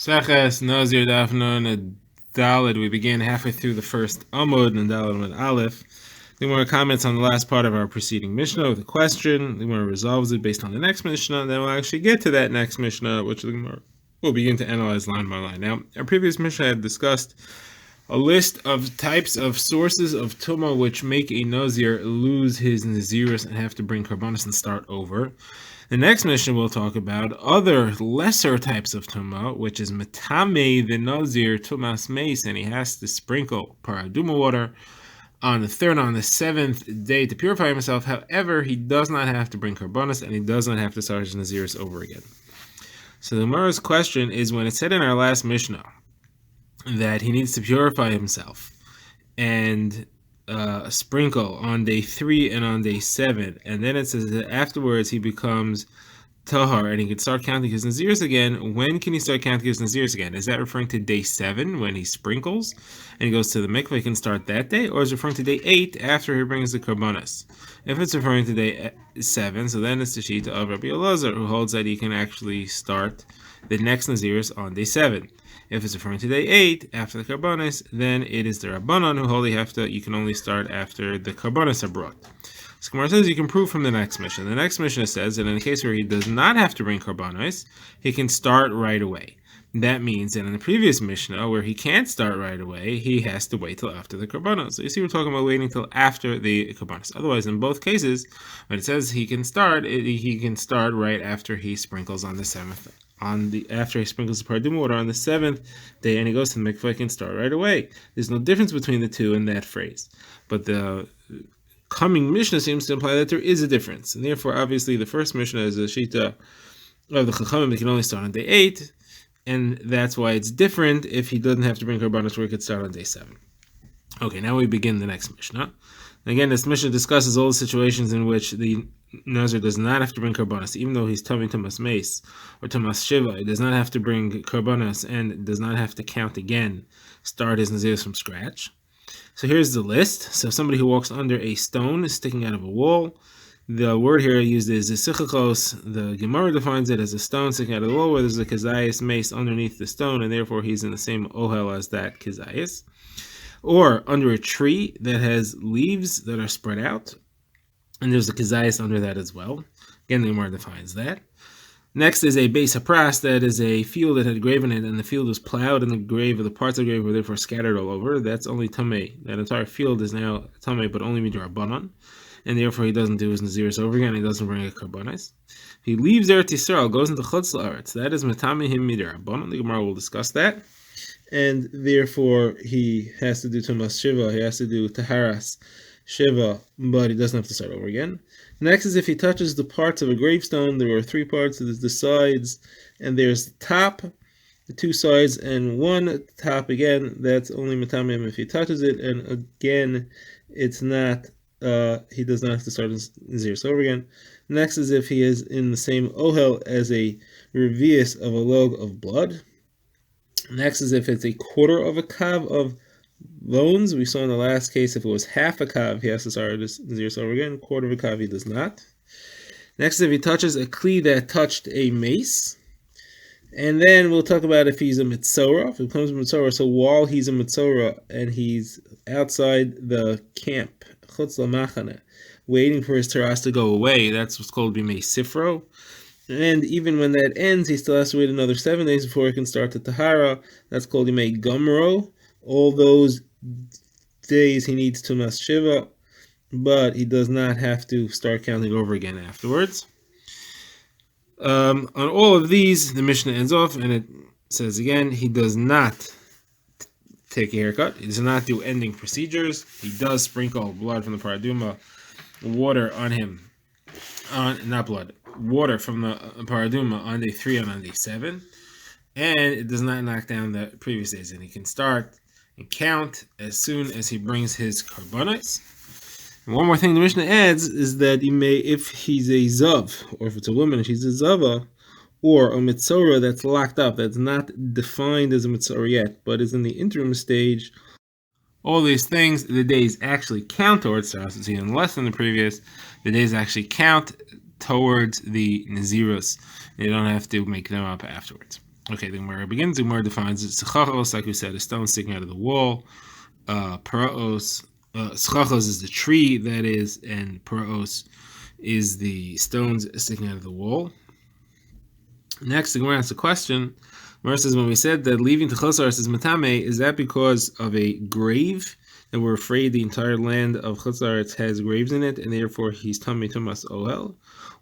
Seches Nazir Daf and Dalid. We began halfway through the first Amud and Dalid with Aleph. The more comments on the last part of our preceding Mishnah with a question. The more resolves it based on the next Mishnah. Then we'll actually get to that next Mishnah, which the Gemara will begin to analyze line by line. Now, our previous Mishnah had discussed a list of types of sources of Tumah which make a Nazir lose his Nazirus and have to bring Karbanis and start over. The next Mishnah we'll talk about other lesser types of Tumah, which is Metame the Nazir Tumas Mace, and he has to sprinkle Paraduma water on the third and on the seventh day to purify himself. However, he does not have to bring Karbanis and he does not have to start his Nazirus over again. So the Gemara's question is, when it said in our last Mishnah that he needs to purify himself and sprinkle on day 3 and on day 7, and then it says that afterwards he becomes tahar and he can start counting his nazirs again. When can he start counting his nazirs again? Is that referring to day 7 when he sprinkles and he goes to the mikveh, he can start that day, or is it referring to day 8 after he brings the karbanas? If it's referring to day 7, so then it's the shita of Rabbi Elazar, who holds that he can actually start the next nazirs on day 7. If it's referring to day 8 after the karbanis, then it is the Rabbanan who hold you can only start after the karbanis are brought. So Gemara says you can prove from the next Mishnah. The next Mishnah says that in a case where he does not have to bring karbanis, he can start right away. That means that in the previous Mishnah, where he can't start right away, he has to wait till after the karbanos. So you see, we're talking about waiting till after the karbanos. Otherwise, in both cases, when it says he can start right after he sprinkles on the 7th. After he sprinkles the paraduma water on the 7th day and he goes to the mikveh, he can start right away. There's no difference between the two in that phrase. But the coming Mishnah seems to imply that there is a difference. And therefore, obviously, the first Mishnah is a shita of the Chachamim, he can only start on day 8. And that's why it's different if he doesn't have to bring karbanos, where he could start on day 7. Okay, now we begin the next Mishnah. Again, this Mishnah discusses all the situations in which the Nazir does not have to bring karbanos, even though he's tummy Tumas Mace or Tumas Shiva. He does not have to bring karbanos and does not have to count again, start his Nazirs from scratch. So here's the list. So somebody who walks under a stone is sticking out of a wall. The word here used is zichachos. The Gemara defines it as a stone sticking out of the wall where there's a kizayis mace underneath the stone, and therefore he's in the same ohel as that kizayis. Or under a tree that has leaves that are spread out, and there's a kizayis under that as well. Again, the Gemara defines that. Next is a beis hapras, that is a field that had grave in it, and the field was plowed, and the grave, or the parts of the grave were therefore scattered all over. That's only tamei. That entire field is now tamei, but only midrabanan, and therefore he doesn't do his naziris over again. He doesn't bring a karbanis. He leaves Eretz Yisrael, goes into chutz la'aretz. That is matame him midrabanan. The Gemara will discuss that. And therefore he has to do Tumas Shiva, he has to do Taharas Shiva, but he doesn't have to start over again. Next is if he touches the parts of a gravestone. There are 3 parts. There's the sides, and there's the top, the 2 sides, and 1 top again. That's only Matamim if he touches it, and again, it's not, he does not have to start his Naziris over again. Next is if he is in the same ohel as a revius of a log of blood. Next is if it's a quarter of a kav of bones. We saw in the last case, if it was half a kav, he has to start his naziris over again. Quarter of a kav, he does not. Next, if he touches a kli that touched a mace. And then we'll talk about if he's a mitzorah. If he becomes a mitzorah, so while he's a mitzorah and he's outside the camp, chutz lamachane, waiting for his teras to go away, that's what's called bimei sifro. And even when that ends, he still has to wait another 7 days before he can start the tahara. That's called Yimei Gomro. All those days he needs Tumas Shiva, but he does not have to start counting over again afterwards. On all of these, the Mishnah ends off, and it says again, he does not take a haircut. He does not do ending procedures. He does sprinkle blood from the paraduma, water on him. Water from the paraduma on day 3 and on day 7, and it does not knock down the previous days, and he can start and count as soon as he brings his karbanos. And one more thing the Mishnah adds is that he may, if he's a zav, or if it's a woman and she's a zava, or a mitzorah that's locked up, that's not defined as a mitzorah yet, but is in the interim stage, all these things, the days actually count towards Saras. It's even less than the previous. The days actually count towards the Nazirus. You don't have to make them up afterwards. Okay, the Gemara begins. The Gemara defines it. Schachos, like we said, a stone sticking out of the wall. Paraos, schachos is the tree, that is, and paraos is the stones sticking out of the wall. Next, the Gemara asks a question. The Gemara says, when we said that leaving to Chutzaretz is matame, is that because of a grave? And we're afraid the entire land of Chutzaretz has graves in it, and therefore he's tamei tumas ohel?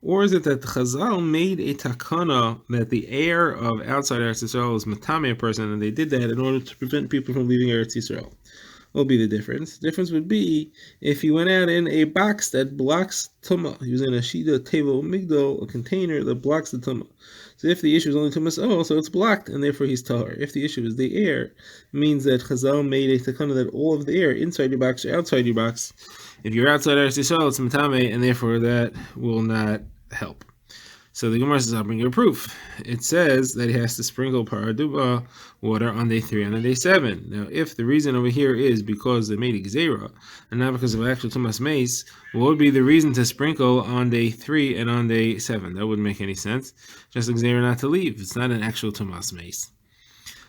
Or is it that the Chazal made a takana that the heir of outside Eretz Yisrael is matame a person, and they did that in order to prevent people from leaving Eretz Yisrael? What will be the difference? The difference would be if he went out in a box that blocks tumah. He was in a shida tevo migdal, a container that blocks the tumah. So if the issue is only tumas so it's blocked, and therefore he's tahor. If the issue is the air, it means that Chazal made a takana that all of the air inside your box or outside your box. If you're outside Eretz Yisrael, it's matame, and therefore that will not help. So the Gemara says, I'll bring you a proof. It says that he has to sprinkle paraduba water on day 3 and on day 7. Now, if the reason over here is because they made a gzeira and not because of actual tumas meis, what would be the reason to sprinkle on day 3 and on day 7? That wouldn't make any sense. Just a gzeira not to leave. It's not an actual tumas meis.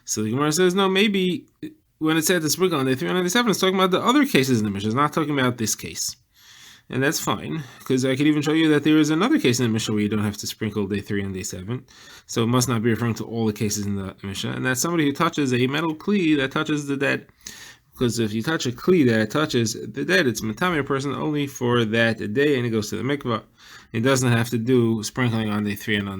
So the Gemara says, no, maybe when it said to sprinkle on day 3 and on day 7, it's talking about the other cases in the Mishnah. It's not talking about this case. And that's fine, because I could even show you that there is another case in the Mishnah where you don't have to sprinkle day 3 and day 7. So it must not be referring to all the cases in the Mishnah. And that's somebody who touches a metal kli that touches the dead. Because if you touch a kli that touches the dead, it's matame a person only for that day, and it goes to the mikvah. It doesn't have to do sprinkling on day 3 and on day